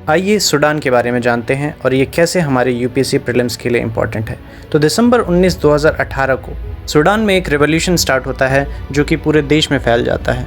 आइए सूडान के बारे में जानते हैं और ये कैसे हमारे यूपीएससी प्रीलिम्स के लिए इम्पॉर्टेंट है। तो दिसंबर 19 2018 को सूडान में एक रिवॉल्यूशन स्टार्ट होता है जो कि पूरे देश में फैल जाता है।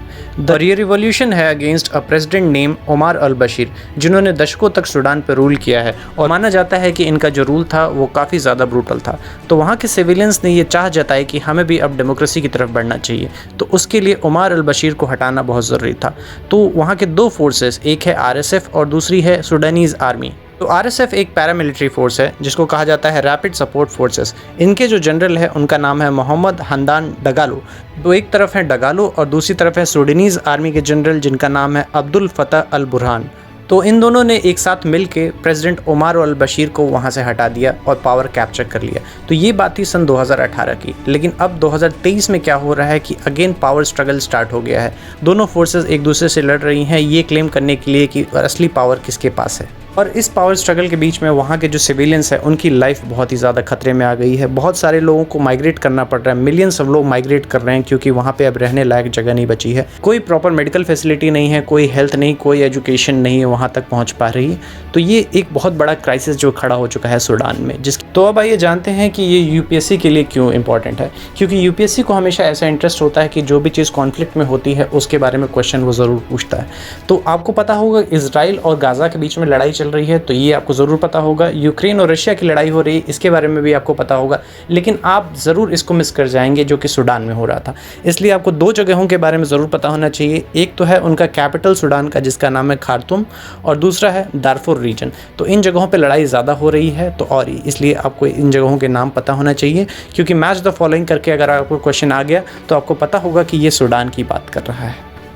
और ये रिवॉल्यूशन है against a president name Omar al Bashir, जिन्होंने दशकों तक सूडान पर रूल किया है और माना जाता है कि इनका जो रूल था वो काफ़ी ज़्यादा ब्रूटल था। तो वहाँ के सिविलियंस ने ये चाह जताई कि हमें भी अब डेमोक्रेसी की तरफ बढ़ना चाहिए, तो उसके लिए ओमार अल बशीर को हटाना बहुत ज़रूरी था। तो वहाँ के दो फोर्सेस, एक है आरएसएफ और दूसरी है सूडानीज़ आर्मी। तो आरएसएफ एक पैरामिलिट्री फोर्स है जिसको कहा जाता है रैपिड सपोर्ट फोर्सेस। इनके जो जनरल है उनका नाम है मोहम्मद हमदान डगालो। तो एक तरफ है डगालो और दूसरी तरफ है सूडानीज़ आर्मी के जनरल जिनका नाम है अब्दुल फतह अल बुरहान। तो इन दोनों ने एक साथ मिलकर प्रेसिडेंट ओमार अल बशीर को वहां से हटा दिया और पावर कैप्चर कर लिया। तो ये बात थी सन 2018 की। लेकिन अब 2023 में क्या हो रहा है कि अगेन पावर स्ट्रगल स्टार्ट हो गया है। दोनों फोर्सेस एक दूसरे से लड़ रही हैं ये क्लेम करने के लिए कि असली पावर किसके पास है। और इस पावर स्ट्रगल के बीच में वहाँ के जो सिविलियंस हैं उनकी लाइफ बहुत ही ज़्यादा खतरे में आ गई है। बहुत सारे लोगों को माइग्रेट करना पड़ रहा है, मिलियंस ऑफ लोग माइग्रेट कर रहे हैं क्योंकि वहाँ पे अब रहने लायक जगह नहीं बची है। कोई प्रॉपर मेडिकल फैसिलिटी नहीं है, कोई हेल्थ नहीं, कोई एजुकेशन नहीं है वहाँ तक पहुँच पा रही है। तो ये एक बहुत बड़ा क्राइसिस जो खड़ा हो चुका है सूडान में। तो अब आइए जानते हैं कि ये यूपीएससी के लिए क्यों इंपॉर्टेंट है। क्योंकि यूपीएससी को हमेशा ऐसा इंटरेस्ट होता है कि जो भी चीज़ कॉन्फ्लिक्ट में होती है उसके बारे में क्वेश्चन वो ज़रूर पूछता है। तो आपको पता होगा इजराइल और गाज़ा के बीच में लड़ाई चल रही है, तो ये आपको ज़रूर पता होगा। यूक्रेन और रशिया की लड़ाई हो रही है, इसके बारे में भी आपको पता होगा। लेकिन आप ज़रूर इसको मिस कर जाएंगे जो कि सूडान में हो रहा था। इसलिए आपको दो जगहों के बारे में ज़रूर पता होना चाहिए। एक तो है उनका कैपिटल सूडान का जिसका नाम है खार्तूम, और दूसरा है दारफुर रीजन। तो इन जगहों पे लड़ाई ज़्यादा हो रही है, तो और इसलिए आपको इन जगहों के नाम पता होना चाहिए। क्योंकि मैच द फॉलोइंग करके अगर आपको क्वेश्चन आ गया तो आपको पता होगा कि ये सूडान की बात कर रहा है।